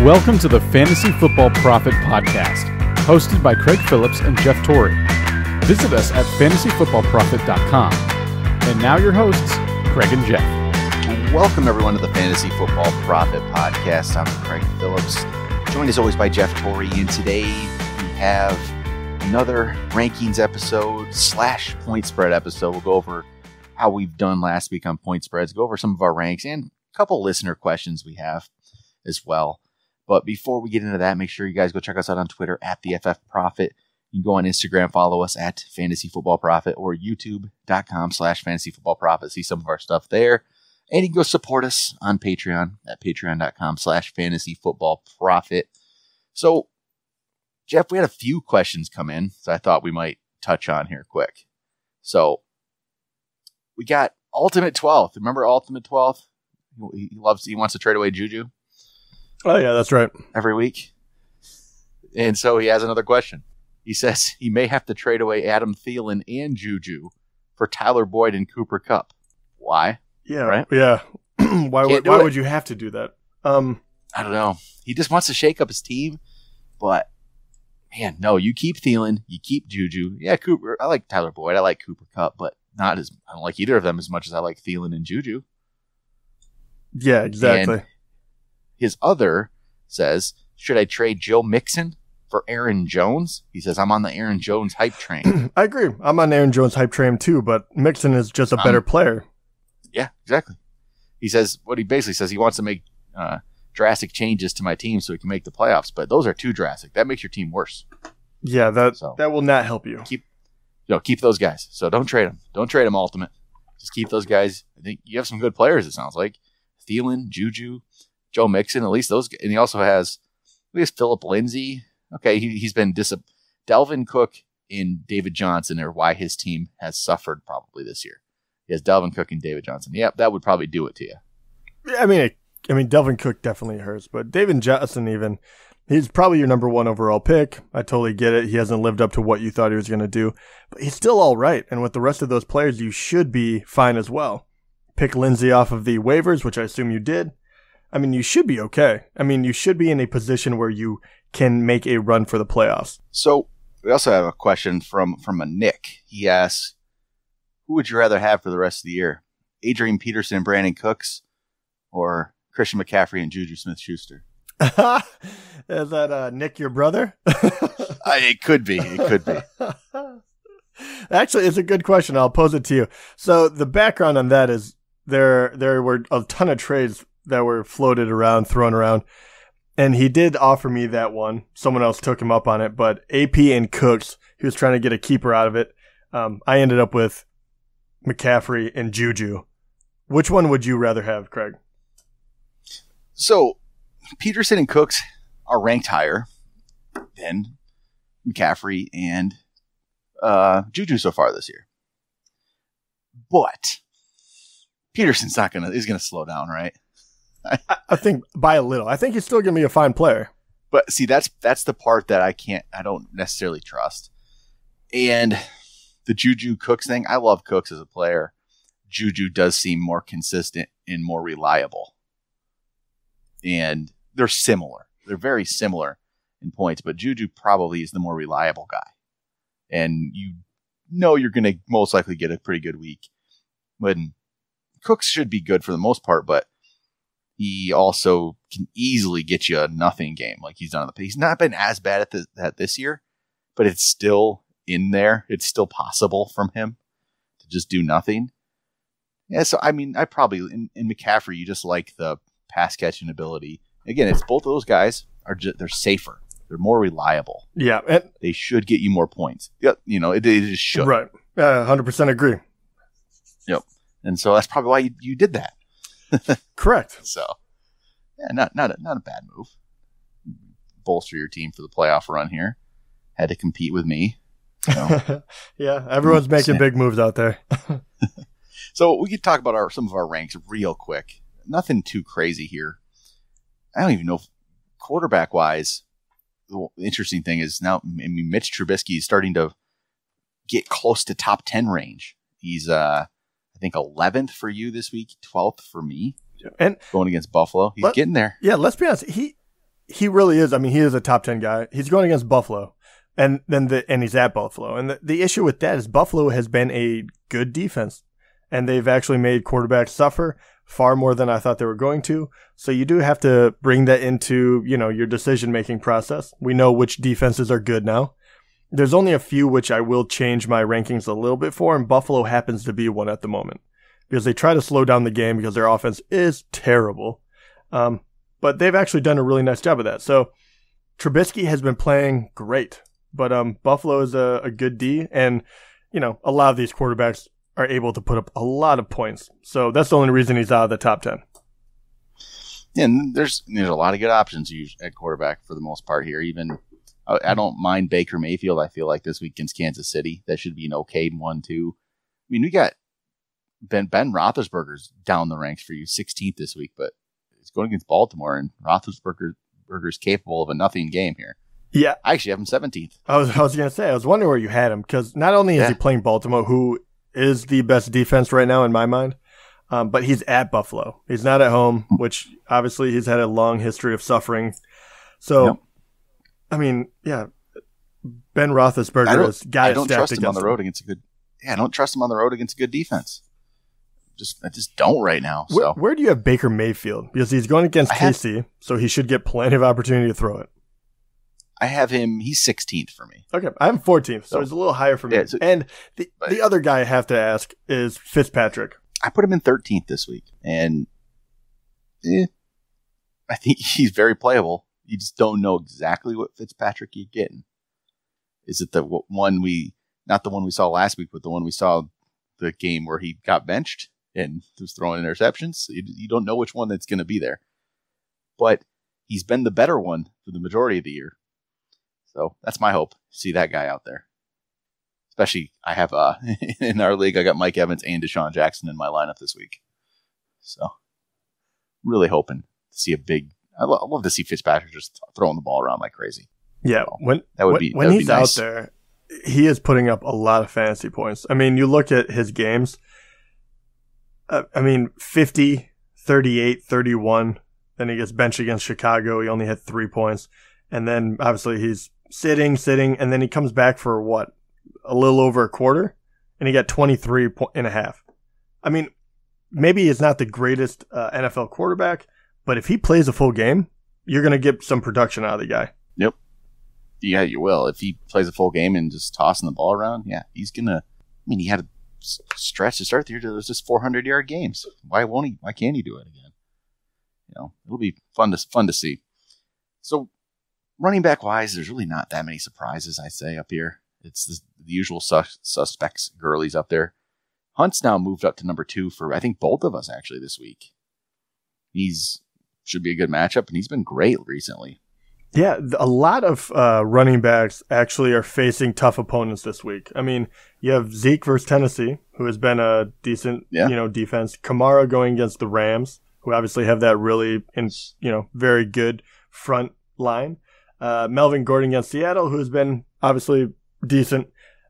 Welcome to the Fantasy Football Prophet podcast, hosted by Craig Phillips and Jeff Torrey. Visit us at fantasyfootballprophet.com. And now your hosts, Craig and Jeff. Welcome everyone to the Fantasy Football Prophet podcast. I'm Craig Phillips, joined as always by Jeff Torrey, and today we have another rankings episode / point spread episode. We'll go over how we've done last week on point spreads, go over some of our ranks, and a couple listener questions we have as well. But before we get into that, make sure you guys go check us out on Twitter at the FF Prophet. You can go on Instagram, follow us at Fantasy Football Prophet, or youtube.com/fantasyfootballprophet. See some of our stuff there. And you can go support us on Patreon at patreon.com/fantasyfootballprophet. So, Jeff, we had a few questions come in, so I thought we might touch on here quick. So, we got Ultimate 12th. Remember Ultimate 12th? He wants to trade away Juju. Oh, yeah, that's right. Every week. And so he has another question. He says he may have to trade away Adam Thielen and Juju for Tyler Boyd and Cooper Kupp. Why? Yeah, right? Yeah. Why would you have to do that? I don't know. He just wants to shake up his team. But, man, no, you keep Thielen. You keep Juju. Yeah, Cooper. I like Tyler Boyd. I like Cooper Kupp, but I don't like either of them as much as I like Thielen and Juju. Yeah, exactly. And his other says, should I trade Joe Mixon for Aaron Jones? He says, I'm on the Aaron Jones hype train. I agree. I'm on Aaron Jones hype train too, but Mixon is just a better player. Yeah, exactly. He says, what he basically says, he wants to make drastic changes to my team so he can make the playoffs, but those are too drastic. That makes your team worse. Yeah, that will not help you. Keep those guys. So don't trade them. Don't trade them, Ultimate. Just keep those guys. I think you have some good players, it sounds like. Thielen, Juju, Joe Mixon, at least those. And he also has Philip Lindsay. Okay, he's been Delvin Cook and David Johnson are why his team has suffered probably this year. He has Delvin Cook and David Johnson. Yeah, that would probably do it to you. I mean, Delvin Cook definitely hurts, but David Johnson he's probably your number one overall pick. I totally get it. He hasn't lived up to what you thought he was going to do, but he's still all right. And with the rest of those players, you should be fine as well. Pick Lindsay off of the waivers, which I assume you did. I mean, you should be okay. I mean, you should be in a position where you can make a run for the playoffs. So we also have a question from a Nick. He asks, who would you rather have for the rest of the year? Adrian Peterson and Brandon Cooks, or Christian McCaffrey and Juju Smith-Schuster? Is that Nick, your brother? It could be. It could be. Actually, it's a good question. I'll pose it to you. So the background on that is there were a ton of trades that were floated around, thrown around, and he did offer me that one. Someone else took him up on it, but AP and Cooks, he was trying to get a keeper out of it. I ended up with McCaffrey and Juju. Which one would you rather have, Craig? So Peterson and Cooks are ranked higher than McCaffrey and Juju so far this year. But Peterson's is gonna slow down, right? I think by a little. I think he's still going to be a fine player. But see, that's the part that I don't necessarily trust. And the Juju Cooks thing, I love Cooks as a player. Juju does seem more consistent and more reliable. And they're similar. They're very similar in points, but Juju probably is the more reliable guy. And you're going to most likely get a pretty good week. When Cooks should be good for the most part, but he also can easily get you a nothing game like he's done. He's not been as bad at this year, but it's still in there. It's still possible from him to just do nothing. Yeah, so I mean, I probably in McCaffrey, you just like the pass catching ability. Again, it's both of those guys they're safer. They're more reliable. Yeah, and they should get you more points. Yeah, it just should. Right. 100% agree. Yep. And so that's probably why you did that. Correct. So, yeah, not a bad move. Bolster your team for the playoff run here. Had to compete with me. So. Yeah, everyone's making big moves out there. So we could talk about some of our ranks real quick. Nothing too crazy here. I don't even know, quarterback-wise, the interesting thing is now, Mitch Trubisky is starting to get close to top 10 range. He's, I think, 11th for you this week, 12th for me. And going against Buffalo. He's getting there. Yeah, let's be honest. he really is. I mean, he is a top 10 guy. He's going against Buffalo, and he's at Buffalo. And the issue with that is Buffalo has been a good defense, and they've actually made quarterbacks suffer far more than I thought they were going to. So you do have to bring that into, your decision-making process. We know which defenses are good now. There's only a few which I will change my rankings a little bit for, and Buffalo happens to be one at the moment because they try to slow down the game because their offense is terrible. But they've actually done a really nice job of that. So Trubisky has been playing great, but Buffalo is a good D, and a lot of these quarterbacks are able to put up a lot of points. So that's the only reason he's out of the top 10. Yeah, and there's a lot of good options at quarterback for the most part here. Even I don't mind Baker Mayfield. I feel like this week against Kansas City, that should be an okay 1-2. I mean, we got Ben Roethlisberger's down the ranks for you, 16th this week, but it's going against Baltimore, and Roethlisberger's capable of a nothing game here. Yeah, I actually have him 17th. I was going to say, I was wondering where you had him, because not only is he playing Baltimore, who is the best defense right now in my mind, but he's at Buffalo. He's not at home, which obviously he's had a long history of suffering. So, I mean, yeah, Ben Roethlisberger has got it stacked against him. I don't trust him on the road against a good. Yeah, I don't trust him on the road against a good defense. I just don't right now. So where do you have Baker Mayfield? Because he's going against KC, so he should get plenty of opportunity to throw it. I have him. He's 16th for me. Okay, I'm 14th, so he's a little higher for me. Yeah, and the other guy I have to ask is Fitzpatrick. I put him in 13th this week, and I think he's very playable. You just don't know exactly what Fitzpatrick you're getting. Is it the one not the one we saw last week, but the one we saw the game where he got benched and was throwing interceptions? You don't know which one that's going to be there. But he's been the better one for the majority of the year. So that's my hope. See that guy out there. Especially, I have in our league, I got Mike Evans and Deshaun Jackson in my lineup this week. So really hoping to see a big. I love to see Fitzpatrick just throwing the ball around like crazy. Yeah, so when he's nice. out there, he is putting up a lot of fantasy points. I mean, you look at his games. 50, 38, 31. Then he gets benched against Chicago. He only had 3 points. And then, obviously, he's sitting, and then he comes back for, a little over a quarter? And he got 23 and a half. I mean, maybe he's not the greatest NFL quarterback, but if he plays a full game, you're going to get some production out of the guy. Yep. Yeah, you will. If he plays a full game and just tossing the ball around, yeah, he's going to. I mean, he had a stretch to start the year. There's just 400-yard games. Why won't he? Why can't he do it again? It'll be fun to see. So, running back wise, there's really not that many surprises. I say up here, it's the usual suspects. Gurley's up there. Hunt's now moved up to number 2 for I think both of us actually this week. Should be a good matchup, and he's been great recently. Yeah, a lot of running backs actually are facing tough opponents this week. I mean, you have Zeke versus Tennessee, who has been a decent, defense. Kamara going against the Rams, who obviously have that really, very good front line. Melvin Gordon against Seattle, who has been obviously decent.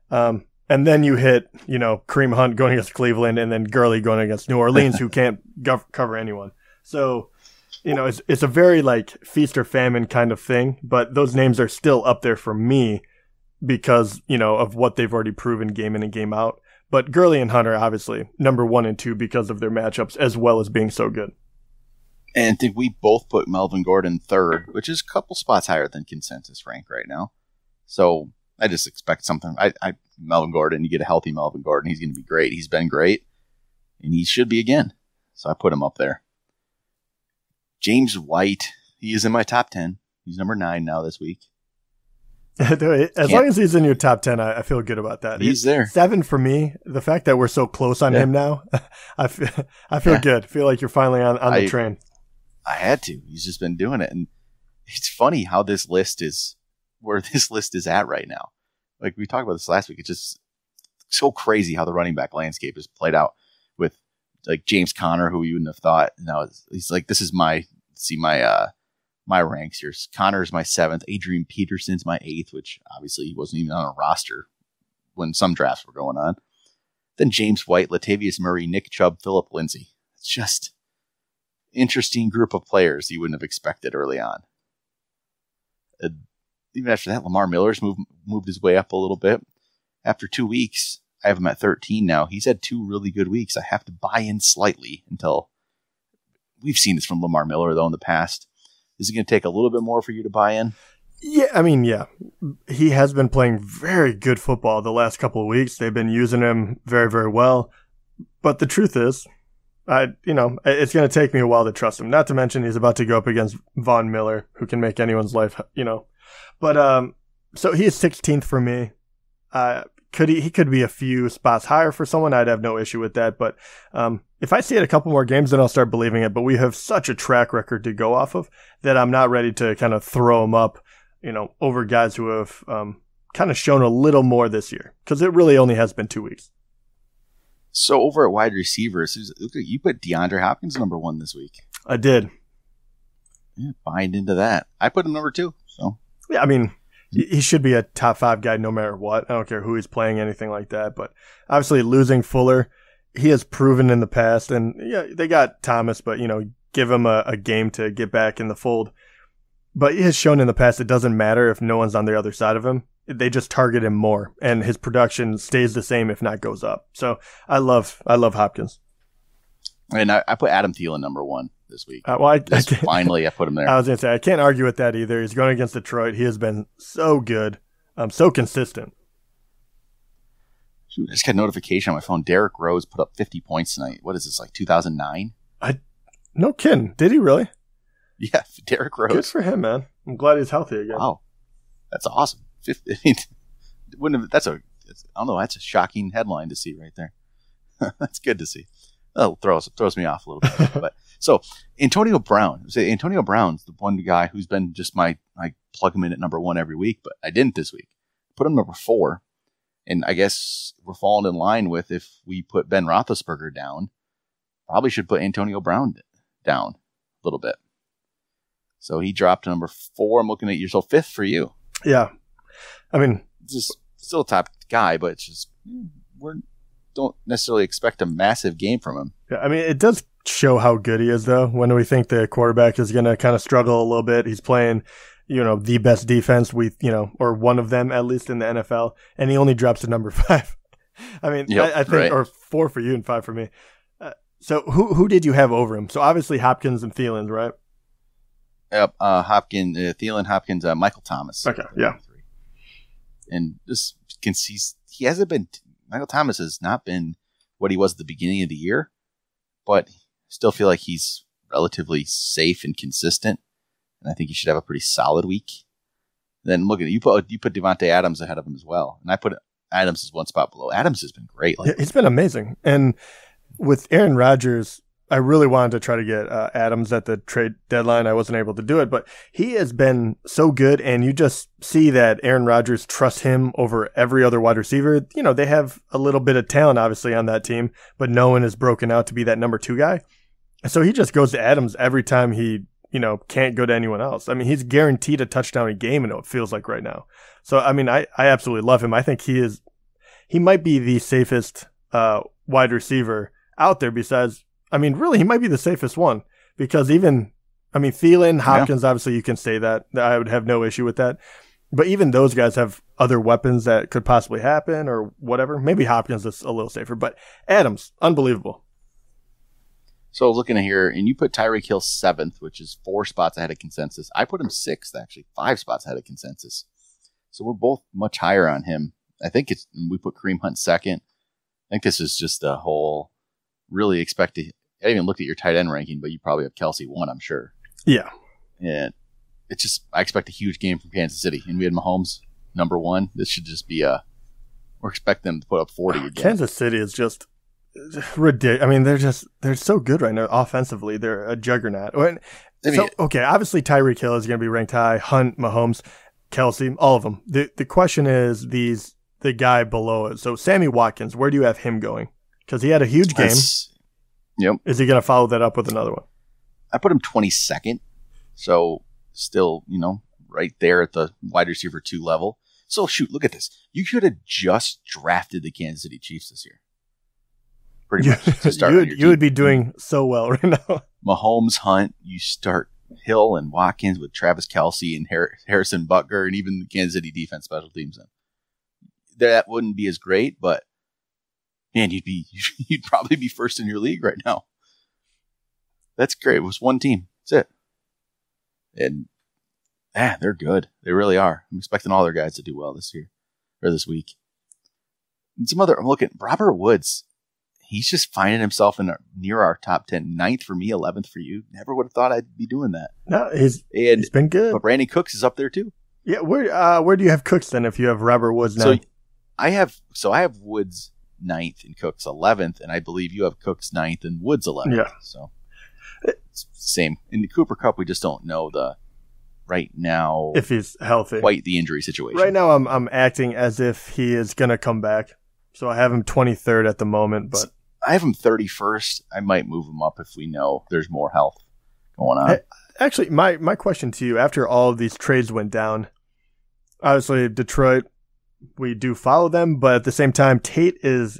And then you hit, Kareem Hunt going against Cleveland, and then Gurley going against New Orleans, who can't cover anyone. So, it's a very feast or famine kind of thing, but those names are still up there for me because, of what they've already proven game in and game out. But Gurley and Hunt are obviously number 1 and 2 because of their matchups as well as being so good. And I think we both put Melvin Gordon 3rd, which is a couple spots higher than consensus rank right now. So I just expect something. Melvin Gordon, you get a healthy Melvin Gordon, he's going to be great. He's been great, and he should be again. So I put him up there. James White, he is in my top 10. He's number 9 now this week. As long as he's in your top 10, I feel good about that. He's there. 7 for me. The fact that we're so close on him now, I feel good. I feel like you're finally on the train. I had to. He's just been doing it. And it's funny how this list is, where this list is at right now. Like we talked about this last week. It's just so crazy how the running back landscape is played out with James Conner, who you wouldn't have thought. Now he's like, this is my ranks here. Conner's my 7th. Adrian Peterson's my 8th, which obviously he wasn't even on a roster when some drafts were going on. Then James White, Latavius Murray, Nick Chubb, Phillip Lindsay. It's just interesting group of players you wouldn't have expected early on. Even after that, Lamar Miller's moved his way up a little bit. After 2 weeks, I have him at 13 now. He's had 2 really good weeks. I have to buy in slightly until we've seen this from Lamar Miller, though, in the past. Is it going to take a little bit more for you to buy in? Yeah, I mean, yeah. He has been playing very good football the last couple of weeks. They've been using him very, very well. But the truth is, it's going to take me a while to trust him. Not to mention he's about to go up against Von Miller, who can make anyone's life, But so he is 16th for me. He could be a few spots higher for someone. I'd have no issue with that. But if I see it a couple more games, then I'll start believing it. But we have such a track record to go off of that I'm not ready to kind of throw him up, over guys who have kind of shown a little more this year, because it really only has been 2 weeks. So over at wide receivers, you put DeAndre Hopkins number 1 this week. I did. Yeah, bind into that. I put him number 2. So yeah, I mean, he should be a top 5 guy no matter what. I don't care who he's playing, anything like that. But obviously losing Fuller, he has proven in the past. And yeah, they got Thomas, but, give him a game to get back in the fold. But he has shown in the past it doesn't matter if no one's on the other side of him. They just target him more, and his production stays the same, if not goes up. So I love Hopkins. And I put Adam Thielen number 1 this week. Finally, I put him there. I was going to say, I can't argue with that either. He's going against Detroit. He has been so good, so consistent. Shoot, I just got a notification on my phone. Derrick Rose put up 50 points tonight. What is this, like 2009? No kidding. Did he really? Yeah, Derrick Rose. Good for him, man. I'm glad he's healthy again. Wow, that's awesome. 50, that's a shocking headline to see right there. That's good to see. Oh, throws me off a little bit. But so Antonio Brown's the one guy who's been just I plug him in at number 1 every week, but I didn't this week. Put him number 4, and I guess we're falling in line with if we put Ben Roethlisberger down, probably should put Antonio Brown down a little bit. So he dropped to number 4. I'm looking at you. So 5th for you. Yeah. I mean, just still a top guy, but it's just don't necessarily expect a massive game from him. Yeah, I mean, it does show how good he is, though. When we think the quarterback is going to kind of struggle a little bit, he's playing, the best defense or one of them at least in the NFL, and he only drops to number 5. I mean, yep, I think, right. Or 4 for you and 5 for me. So who did you have over him? So obviously Hopkins and Thielen, right? Yep, Thielen, Hopkins, Michael Thomas. Okay, yeah. And this can see he hasn't been. Michael Thomas has not been what he was at the beginning of the year, but still feel like he's relatively safe and consistent. And I think he should have a pretty solid week. Then look at it. You put Devontae Adams ahead of him as well, and I put Adams as 1 spot below. Adams has been great. He's been amazing, and with Aaron Rodgers, I really wanted to try to get Adams at the trade deadline. I wasn't able to do it, but he has been so good, and you just see that Aaron Rodgers trusts him over every other wide receiver. They have a little bit of talent, obviously, on that team, but no one is broken out to be that number 2 guy. So he just goes to Adams every time he, can't go to anyone else. I mean, he's guaranteed a touchdown a game, and it feels like right now. So, I mean, I absolutely love him. I think he might be the safest wide receiver out there besides, I mean, really, he might be the safest one because Thielen, Hopkins, obviously you can say that. I would have no issue with that. But even those guys have other weapons that could possibly happen or whatever. Maybe Hopkins is a little safer, but Adams, unbelievable. So looking at here, and you put Tyreek Hill 7th, which is 4 spots ahead of consensus. I put him 6th, actually, 5 spots ahead of consensus. So we're both much higher on him. I think we put Kareem Hunt 2nd. I think this is just a whole really expected. I didn't even look at your tight end ranking, but you probably have Kelsey 1, I'm sure. Yeah. And it's just, I expect a huge game from Kansas City. And we had Mahomes number 1. This should just be we're expecting them to put up 40 again. Kansas City is just ridiculous. I mean, they're so good right now offensively. They're a juggernaut. Okay, obviously Tyreek Hill is going to be ranked high. Hunt, Mahomes, Kelsey, all of them. The question is the guy below it. So Sammy Watkins, where do you have him going? Because he had a huge game. Yep. Is he going to follow that up with another one? I put him 22nd. So still, right there at the wide receiver 2 level. So shoot, look at this. You could have just drafted the Kansas City Chiefs this year. Pretty much. To start you would be doing so well right now. Mahomes, Hunt, you start. Hill and Watkins with Travis Kelce and Harrison Butker and even the Kansas City defense special teams in. That wouldn't be as great, but man, you'd probably be first in your league right now. That's great. It was one team. That's it. And they're good. They really are. I'm expecting all their guys to do well this year or this week. And I'm looking, Robert Woods. He's just finding himself near our top 10. 9th for me, 11th for you. Never would have thought I'd be doing that. No, he's been good. But Brandon Cooks is up there too. Yeah, where do you have Cooks then if you have Robert Woods now? I have Woods 9th and Cooks 11th, and I believe you have Cooks 9th and Woods 11th. Yeah. So it's same. In the Cooper Cup, we just don't know right now if he's healthy. Quite the injury situation. Right now I'm acting as if he is going to come back. So I have him 23rd at the moment, but I have him 31st. I might move him up if we know there's more health going on. Actually, my question to you, after all of these trades went down, obviously Detroit, we do follow them, but at the same time, Tate is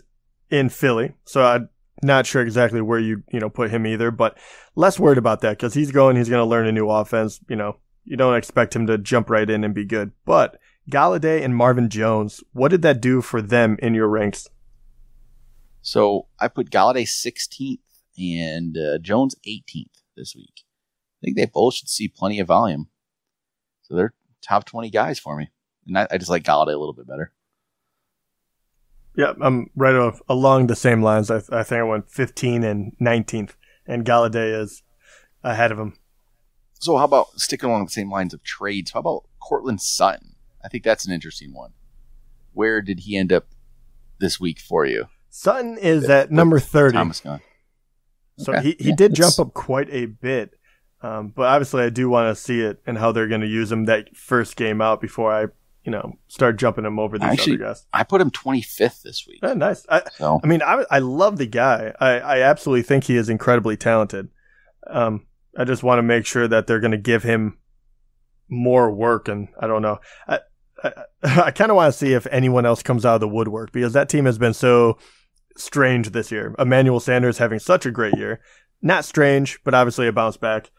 in Philly, so I'm not sure exactly where you put him either, but less worried about that because he's going to learn a new offense. You don't expect him to jump right in and be good. But Galladay and Marvin Jones, what did that do for them in your ranks? So I put Galladay 16th and Jones 18th this week. I think they both should see plenty of volume. So they're top 20 guys for me. And I just like Galladay a little bit better. Yeah, I'm right along the same lines. I think I went 15 and 19th, and Galladay is ahead of him. So how about sticking along the same lines of trades? How about Cortland Sutton? I think that's an interesting one. Where did he end up this week for you? Sutton is at number 30. Thomas gone. So he did jump up quite a bit. But obviously I do want to see it and how they're going to use him that first game out before I start jumping him over these other guys. I put him 25th this week. Oh, nice. I love the guy. I absolutely think he is incredibly talented. I just want to make sure that they're going to give him more work, and I don't know. I kind of want to see if anyone else comes out of the woodwork because that team has been so strange this year. Emmanuel Sanders having such a great year. Not strange, but obviously a bounce back.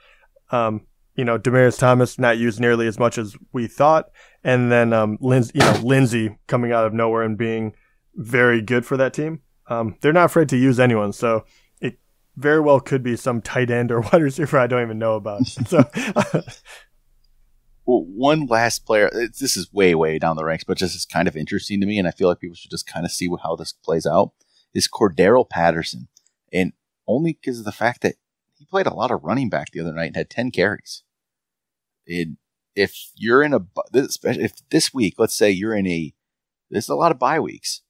Demaryius Thomas not used nearly as much as we thought. And then Lindsey coming out of nowhere and being very good for that team. They're not afraid to use anyone, so it very well could be some tight end or wide receiver I don't even know about. So, well, one last player. This is way, way down the ranks, but just is kind of interesting to me, and I feel like people should just kind of see how this plays out. Is Cordero Patterson, and only because of the fact that he played a lot of running back the other night and had 10 carries. If you're in if this week, let's say there's a lot of bye weeks.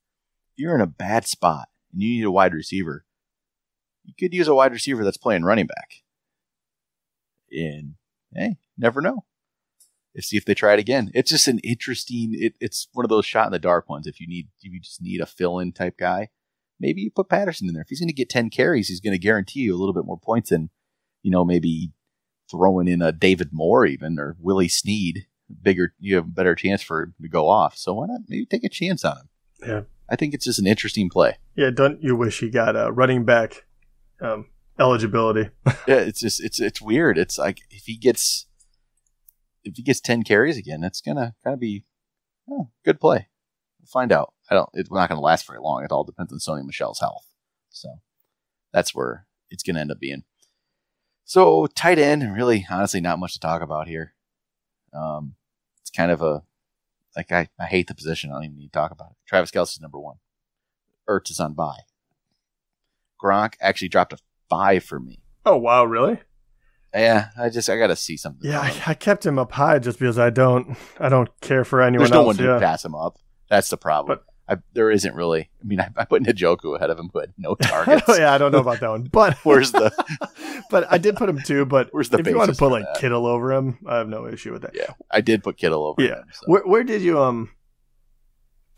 If you're in a bad spot and you need a wide receiver, you could use a wide receiver that's playing running back. And hey, never know. See if they try it again. It's just an interesting. It's one of those shot in the dark ones. If you just need a fill-in type guy, maybe you put Patterson in there. If he's going to get 10 carries, he's going to guarantee you a little bit more points than, maybe throwing in a David Moore even or Willie Snead. You have a better chance for him to go off. So why not maybe take a chance on him? Yeah, I think it's just an interesting play. Yeah, don't you wish he got a running back eligibility? Yeah, it's weird. It's like if he gets 10 carries again, that's gonna kind of be good play. We'll find out. It's not going to last very long. It all depends on Sony Michel's health. So that's where it's going to end up being. So tight end, really, honestly, not much to talk about here. It's kind of I hate the position. I don't even need to talk about it. Travis Kelce's number 1. Ertz is on bye. Gronk actually dropped a 5 for me. Oh, wow, really? Yeah, I got to see something. Yeah, I kept him up high just because I don't care for anyone else. There's no one to pass him up. That's the problem. But there isn't really. I mean, I put Njoku ahead of him, but no targets. Yeah, I don't know about that one. But But I did put him 2. But where's the if you want to put Kittle over him, I have no issue with that. Yeah, I did put Kittle over him. So. Where did you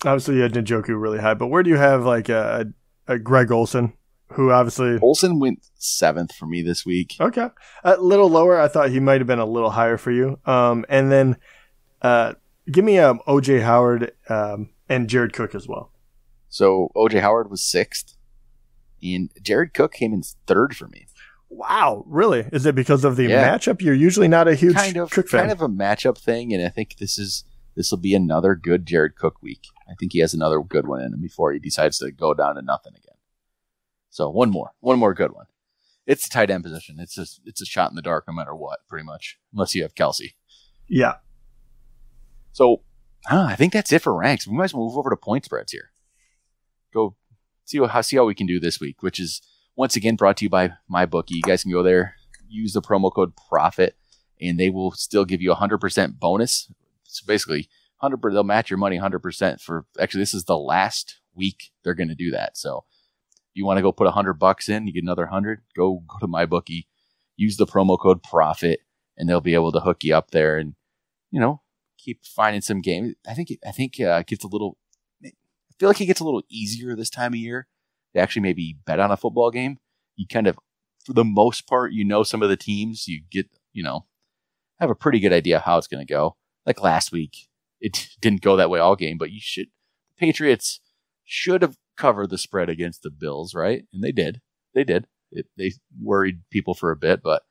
Obviously, you had Njoku really high, but where do you have a Greg Olsen, who obviously Olsen went 7th for me this week. Okay, a little lower. I thought he might have been a little higher for you. And then give me OJ Howard. And Jared Cook as well. So O.J. Howard was 6th, and Jared Cook came in 3rd for me. Wow, really? Is it because of the Yeah. matchup? You're usually not a huge Cook fan. Kind of a matchup thing, and I think this will be another good Jared Cook week. I think he has another good one in him before he decides to go down to nothing again. So one more good one. It's the tight end position. It's a shot in the dark no matter what, pretty much, unless you have Kelsey. Yeah. So I think that's it for ranks. We might as well move over to point spreads here. Go see how we can do this week, which is once again brought to you by MyBookie. You guys can go there, use the promo code PROPHET, and they will still give you a 100% bonus. So basically, they'll match your money 100% for. Actually, this is the last week they're going to do that. So you want to go put $100 in, you get another 100. Go to MyBookie, use the promo code PROPHET, and they'll be able to hook you up there and keep finding some games. I think it gets a little. I feel like it gets a little easier this time of year to actually maybe bet on a football game. You kind of, for the most part, some of the teams. You get have a pretty good idea how it's going to go. Like last week, it didn't go that way all game, but the Patriots should have covered the spread against the Bills, right? And they did. They worried people for a bit, but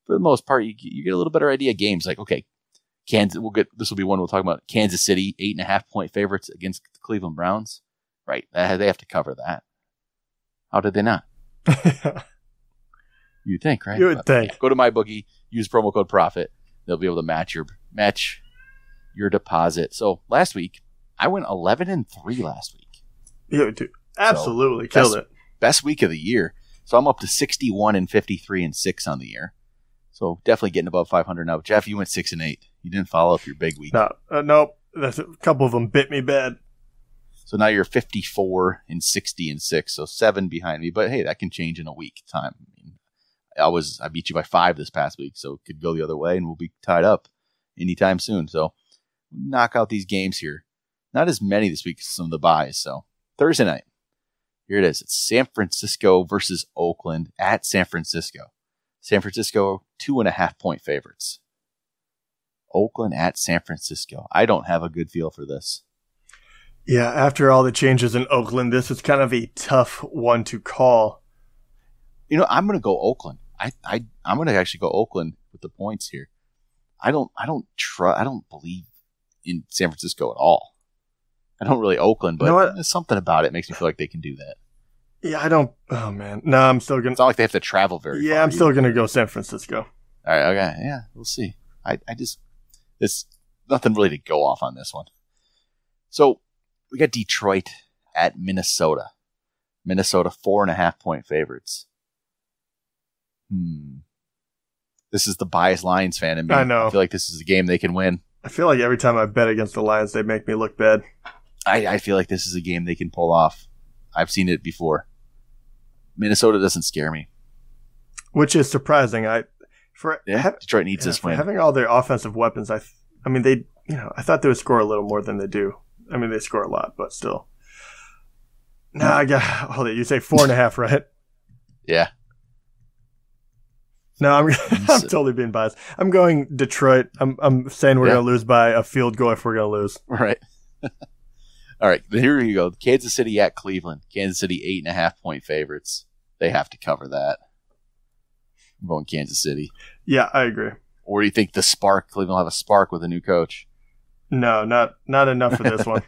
for the most part, you get a little better idea of games. Like, okay, Kansas. This will be one we'll talk about. Kansas City, 8.5 point favorites against the Cleveland Browns. Right, they have to cover that. How did they not? You'd think, right? You would think. Yeah, go to MyBookie, use promo code PROPHET. They'll be able to match your deposit. So last week, I went 11-3 last week. You absolutely killed it. Best week of the year. So I'm up to 61-53-6 on the year. So definitely getting above 500 now. Jeff, you went 6-8. You didn't follow up your big week. No, nope. That's a couple of them bit me bad. So now you're 54-60-6. So 7 behind me. But hey, that can change in a week time. I beat you by 5 this past week, so it could go the other way, and we'll be tied up anytime soon. So knock out these games here. Not as many this week as some of the buys. So Thursday night, here it is. It's San Francisco versus Oakland at San Francisco. San Francisco, 2.5 point favorites. Oakland at San Francisco. I don't have a good feel for this. Yeah, after all the changes in Oakland, this is kind of a tough one to call. I'm going to go Oakland. I'm going to actually go Oakland with the points here. I don't believe in San Francisco at all. I don't really Oakland, but there's something about it makes me feel like they can do that. Yeah, I don't. Oh man, no, I'm still gonna. It's not like they have to travel very far. Yeah, I'm still gonna go San Francisco. All right, okay, yeah, we'll see. There's nothing really to go off on this one. So we got Detroit at Minnesota. Minnesota 4.5 point favorites. This is the biased Lions fan in me. I know. I feel like this is a game they can win. I feel like every time I bet against the Lions, they make me look bad. I feel like this is a game they can pull off. I've seen it before. Minnesota doesn't scare me. Which is surprising. Detroit needs this win. Having all their offensive weapons, I thought they would score a little more than they do. I mean, they score a lot, but still. Hold it. You say 4.5, right? Yeah. No, I'm totally being biased. I'm going Detroit. I'm saying we're going to lose by a field goal if we're going to lose. Right. All right. Here you go. Kansas City at Cleveland. Kansas City 8.5 point favorites. They have to cover that. I'm going Kansas City. Yeah, I agree. Or do you think Cleveland will have a spark with a new coach? No, not enough for this one.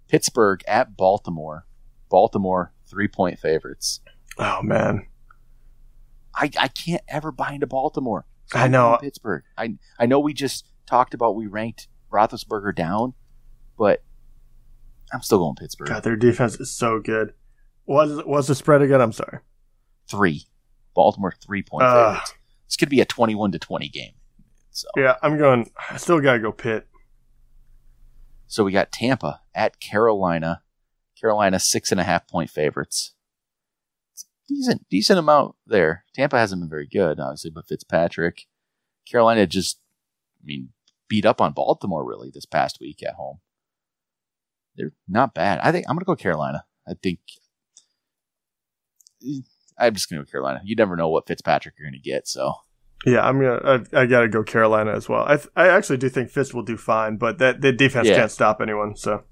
Pittsburgh at Baltimore. Baltimore 3 point favorites. Oh man. I can't ever buy into Baltimore. So I know. Pittsburgh. I know we just talked about we ranked Roethlisberger down, but I'm still going Pittsburgh. God, their defense is so good. What's the spread again? I'm sorry. 3. Baltimore 3 point favorites. This could be a 21-20 game. So. Yeah, I still got to go Pitt. So we got Tampa at Carolina. Carolina 6.5 point favorites. Decent amount there. Tampa hasn't been very good, obviously, but Fitzpatrick. Carolina beat up on Baltimore really this past week at home. They're not bad. I think I'm going to go Carolina. I'm just going to go Carolina. You never know what Fitzpatrick you're going to get, so. Yeah, I got to go Carolina as well. I actually do think Fitz will do fine, but the defense can't stop anyone, so.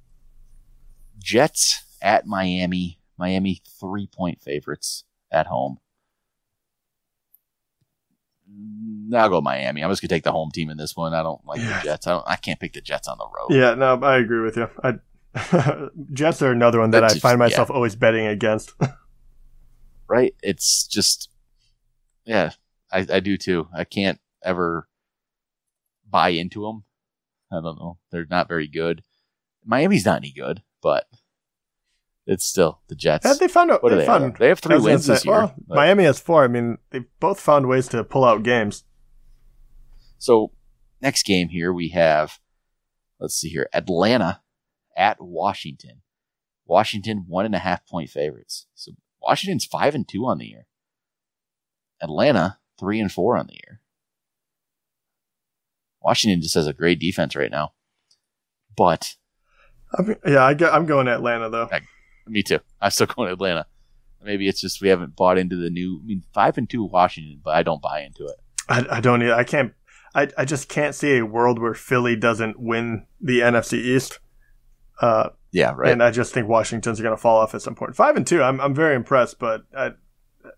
Jets at Miami. Miami 3 point favorites at home. I'll go Miami. I'm just gonna take the home team in this one. I don't like the Jets. I can't pick the Jets on the road. Yeah, no, I agree with you. Jets are another one that I find myself always betting against. Right? It's just, yeah, I do too. I can't ever buy into them. I don't know. They're not very good. Miami's not any good, but it's still the Jets. Yeah, They have 3 wins this year. Well, Miami has 4. I mean, they've both found ways to pull out games. So next game here we have, let's see here, Atlanta at Washington. Washington 1.5 point favorites. So Washington's 5-2 on the year. Atlanta 3-4 on the year. Washington just has a great defense right now, but I'm going to Atlanta though. Me too. I'm still going to Atlanta. Maybe it's just we haven't bought into the new. 5-2 Washington, but I don't buy into it. I don't either. I can't. I just can't see a world where Philly doesn't win the NFC East. Yeah, right. And I just think Washington's going to fall off at some point. 5-2. I'm very impressed, but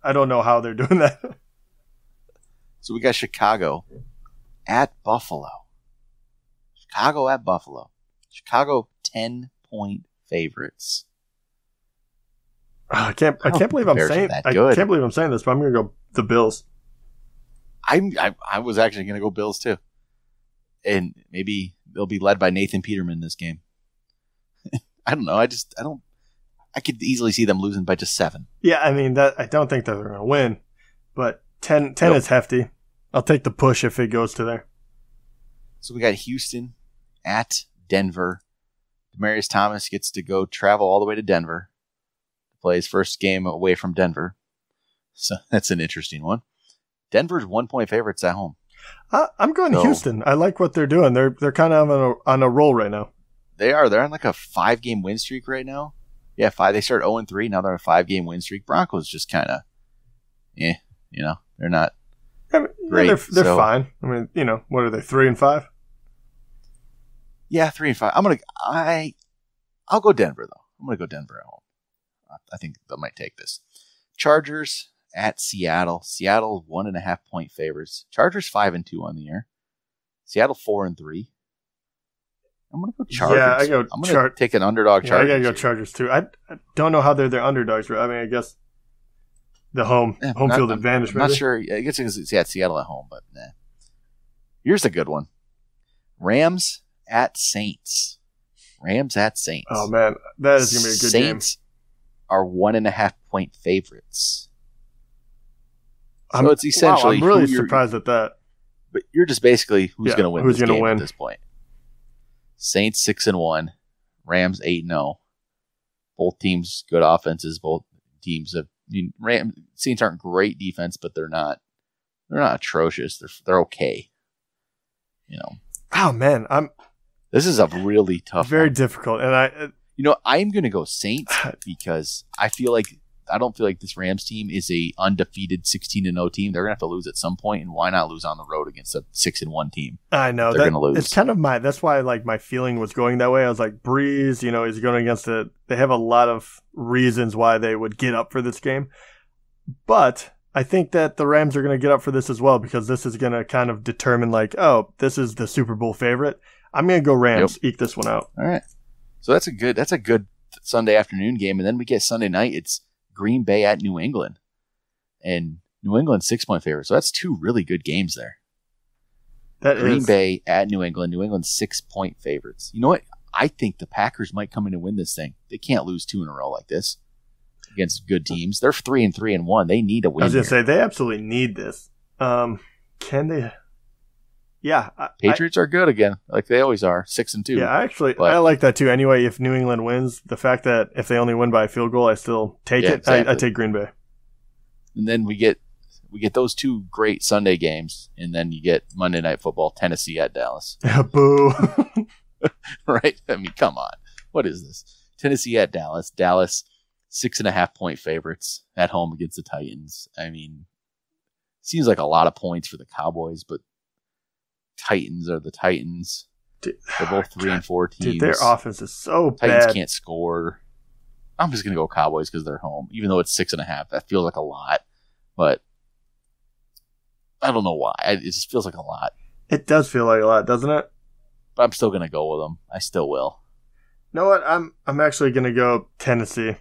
I don't know how they're doing that. So we got Chicago at Buffalo. Chicago at Buffalo. Chicago 10-point favorites. I can't believe I'm saying this, but I'm going to go the Bills. I was actually going to go Bills too, and maybe they'll be led by Nathan Peterman this game. I don't know. I could easily see them losing by just 7. Yeah, I mean I don't think that they're going to win, but 10 is hefty. I'll take the push if it goes to there. So we got Houston at Denver. Demaryius Thomas gets to go travel all the way to Denver to play his first game away from Denver. So that's an interesting one. Denver's 1 point favorites at home. I'm going to Houston. I like what they're doing. They're kind of on a roll right now. They are. They're on like a 5-game win streak right now. Yeah, 5. They start 0-3. Now they're on a 5-game win streak. Broncos just kind of, they're not great. They're fine. I mean, what are they? 3-5? Yeah, 3-5. I'll go Denver though. I'm gonna go Denver at home. I think they might take this. Chargers at Seattle. Seattle 1.5 point favorites. Chargers 5-2 on the year. Seattle 4-3. I'm gonna go Chargers. Yeah, I go. I'm gonna take an underdog Chargers. I gotta go Chargers too. I don't know how they're their underdogs. I mean, I guess the home field advantage. I'm not sure. I guess it's Seattle at home, but nah. Here's a good one. Rams at Saints. Rams at Saints. Oh man, that is gonna be a good game. Saints are 1.5 point favorites. So it's essentially. I'm really surprised at that. But you're just basically who's going to win. Who's going to win at this point? Saints 6-1, Rams 8-0. Both teams good offenses. Both teams have. Saints aren't great defense, but they're not atrocious. They're okay. Oh man, This is a really tough. Very one. difficult, and I'm going to go Saints because I don't feel like this Rams team is a undefeated 16-0 team. They're going to have to lose at some point, and why not lose on the road against a 6-1 team? I know they're going to lose. It's kind of that's why my feeling was going that way. I was like, Breeze, he's going against it. They have a lot of reasons why they would get up for this game, but I think that the Rams are going to get up for this as well because this is going to kind of determine this is the Super Bowl favorite. I'm going to go Rams. Eke this one out. All right. So that's a good Sunday afternoon game, and then we get Sunday night. It's Green Bay at New England, and New England's 6 point favorite. So that's 2 really good games there. Green Bay at New England. New England's 6 point favorites. You know what? I think the Packers might come in and win this thing. They can't lose 2 in a row like this against good teams. They're 3-3-1. They need a win. I was going to say they absolutely need this. Can they? Yeah, Patriots are good again, like they always are, 6-2. Yeah, I like that too. Anyway, if New England wins, the fact that if they only win by a field goal, I still take it. Exactly. I take Green Bay. And then we get those 2 great Sunday games, and then you get Monday Night Football, Tennessee at Dallas. Boo! Right? I mean, come on, what is this? Tennessee at Dallas. Dallas 6.5 point favorites at home against the Titans. I mean, seems like a lot of points for the Cowboys, but Titans are the Titans. They're both 3-4 teams. Dude, their offense is so bad. Titans can't score. I'm just gonna go Cowboys because they're home, even though it's 6.5. That feels like a lot, but I don't know why. It just feels like a lot. It does feel like a lot, doesn't it? But I'm still going to go with them. I still will. You know what? I'm actually going to go Tennessee.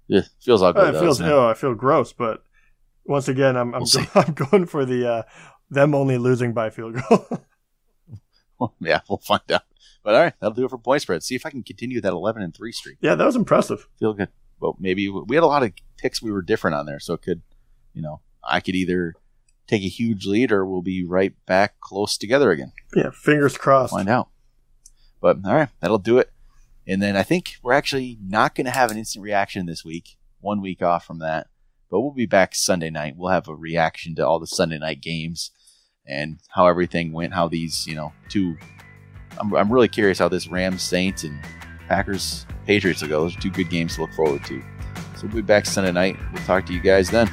Yeah, feels ugly. I feel gross, but once again, I'm going for the them only losing by field goal. Well, yeah, we'll find out. But all right, that'll do it for point spread. See if I can continue that 11-3 streak. Yeah, that was impressive. Feel good. Well, maybe we had a lot of picks we were different on there, so it could, I could either take a huge lead or we'll be right back close together again. Yeah, fingers crossed. Find out. But all right, that'll do it. And then I think we're actually not going to have an instant reaction this week. 1 week off from that. But we'll be back Sunday night. We'll have a reaction to all the Sunday night games and how everything went, how these, two. I'm really curious how this Rams, Saints, and Packers, Patriots will go. Those are two good games to look forward to. So we'll be back Sunday night. We'll talk to you guys then.